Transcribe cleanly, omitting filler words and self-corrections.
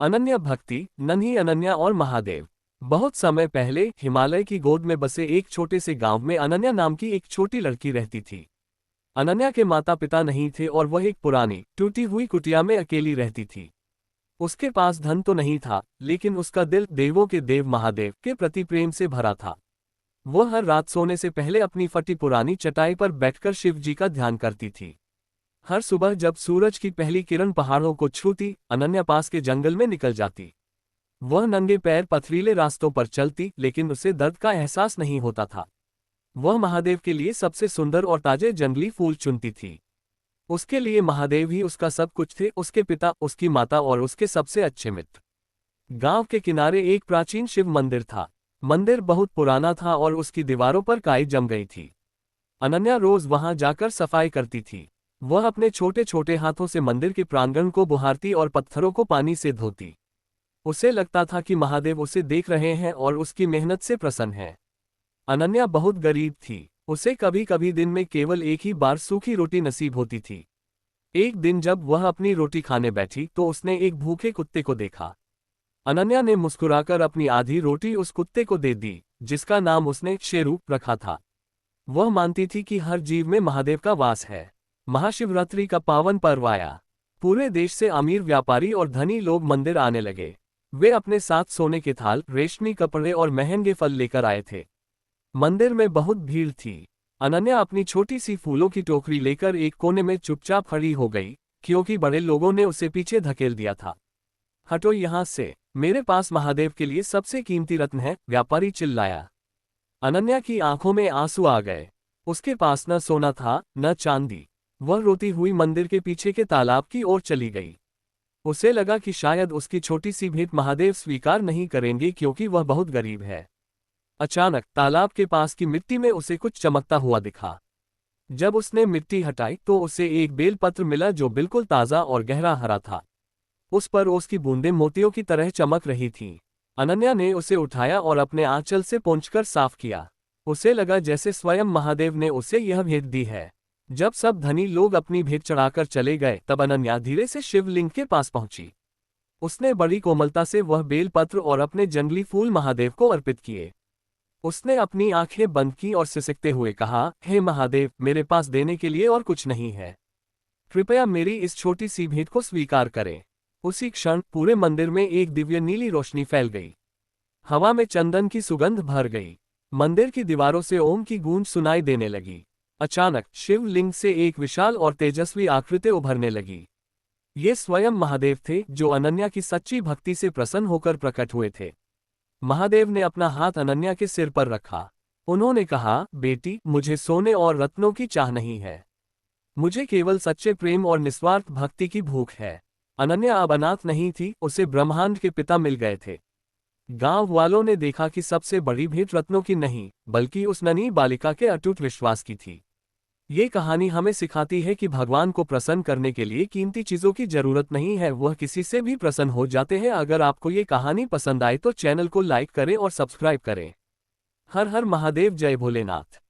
अनन्या भक्ति, नन्ही अनन्या और महादेव। बहुत समय पहले हिमालय की गोद में बसे एक छोटे से गांव में अनन्या नाम की एक छोटी लड़की रहती थी। अनन्या के माता पिता नहीं थे और वह एक पुरानी टूटी हुई कुटिया में अकेली रहती थी। उसके पास धन तो नहीं था, लेकिन उसका दिल देवों के देव महादेव के प्रति प्रेम से भरा था। वह हर रात सोने से पहले अपनी फटी पुरानी चटाई पर बैठकर शिव जी का ध्यान करती थी। हर सुबह जब सूरज की पहली किरण पहाड़ों को छूती, अनन्या पास के जंगल में निकल जाती। वह नंगे पैर पथरीले रास्तों पर चलती, लेकिन उसे दर्द का एहसास नहीं होता था। वह महादेव के लिए सबसे सुंदर और ताजे जंगली फूल चुनती थी। उसके लिए महादेव ही उसका सब कुछ थे, उसके पिता, उसकी माता और उसके सबसे अच्छे मित्र। गांव के किनारे एक प्राचीन शिव मंदिर था। मंदिर बहुत पुराना था और उसकी दीवारों पर काई जम गई थी। अनन्या रोज वहां जाकर सफाई करती थी। वह अपने छोटे छोटे हाथों से मंदिर के प्रांगण को बुहारती और पत्थरों को पानी से धोती। उसे लगता था कि महादेव उसे देख रहे हैं और उसकी मेहनत से प्रसन्न है। अनन्या बहुत गरीब थी। उसे कभी कभी दिन में केवल एक ही बार सूखी रोटी नसीब होती थी। एक दिन जब वह अपनी रोटी खाने बैठी तो उसने एक भूखे कुत्ते को देखा। अनन्या ने मुस्कुराकर अपनी आधी रोटी उस कुत्ते को दे दी, जिसका नाम उसने शेरू रखा था। वह मानती थी कि हर जीव में महादेव का वास है। महाशिवरात्रि का पावन पर्व आया। पूरे देश से अमीर व्यापारी और धनी लोग मंदिर आने लगे। वे अपने साथ सोने के थाल, रेशमी कपड़े और महंगे फल लेकर आए थे। मंदिर में बहुत भीड़ थी। अनन्या अपनी छोटी सी फूलों की टोकरी लेकर एक कोने में चुपचाप खड़ी हो गई, क्योंकि बड़े लोगों ने उसे पीछे धकेल दिया था। हटो यहाँ से, मेरे पास महादेव के लिए सबसे कीमती रत्न है, व्यापारी चिल्लाया। अनन्या की आंखों में आंसू आ गए। उसके पास न सोना था, न चांदी। वह रोती हुई मंदिर के पीछे के तालाब की ओर चली गई। उसे लगा कि शायद उसकी छोटी सी भेंट महादेव स्वीकार नहीं करेंगे, क्योंकि वह बहुत गरीब है। अचानक तालाब के पास की मिट्टी में उसे कुछ चमकता हुआ दिखा। जब उसने मिट्टी हटाई तो उसे एक बेलपत्र मिला जो बिल्कुल ताज़ा और गहरा हरा था। उस पर उसकी बूंदें मोतियों की तरह चमक रही थीं। अनन्या ने उसे उठाया और अपने आंचल से पोंछकर साफ किया। उसे लगा जैसे स्वयं महादेव ने उसे यह भेंट दी है। जब सब धनी लोग अपनी भेंट चढ़ाकर चले गए, तब अनन्या धीरे से शिवलिंग के पास पहुंची। उसने बड़ी कोमलता से वह बेलपत्र और अपने जंगली फूल महादेव को अर्पित किए। उसने अपनी आंखें बंद की और सिसकते हुए कहा, हे महादेव, मेरे पास देने के लिए और कुछ नहीं है। कृपया मेरी इस छोटी सी भेंट को स्वीकार करें। उसी क्षण पूरे मंदिर में एक दिव्य नीली रोशनी फैल गई। हवा में चंदन की सुगंध भर गई। मंदिर की दीवारों से ओम की गूंज सुनाई देने लगी। अचानक शिवलिंग से एक विशाल और तेजस्वी आकृति उभरने लगी। ये स्वयं महादेव थे, जो अनन्या की सच्ची भक्ति से प्रसन्न होकर प्रकट हुए थे। महादेव ने अपना हाथ अनन्या के सिर पर रखा। उन्होंने कहा, बेटी, मुझे सोने और रत्नों की चाह नहीं है। मुझे केवल सच्चे प्रेम और निस्वार्थ भक्ति की भूख है। अनन्या अब अनाथ नहीं थी, उसे ब्रह्मांड के पिता मिल गए थे। गांव वालों ने देखा कि सबसे बड़ी भेंट रत्नों की नहीं, बल्कि उस नन्ही बालिका के अटूट विश्वास की थी। ये कहानी हमें सिखाती है कि भगवान को प्रसन्न करने के लिए कीमती चीजों की जरूरत नहीं है, वह किसी से भी प्रसन्न हो जाते हैं। अगर आपको ये कहानी पसंद आए तो चैनल को लाइक करें और सब्सक्राइब करें। हर हर महादेव, जय भोलेनाथ।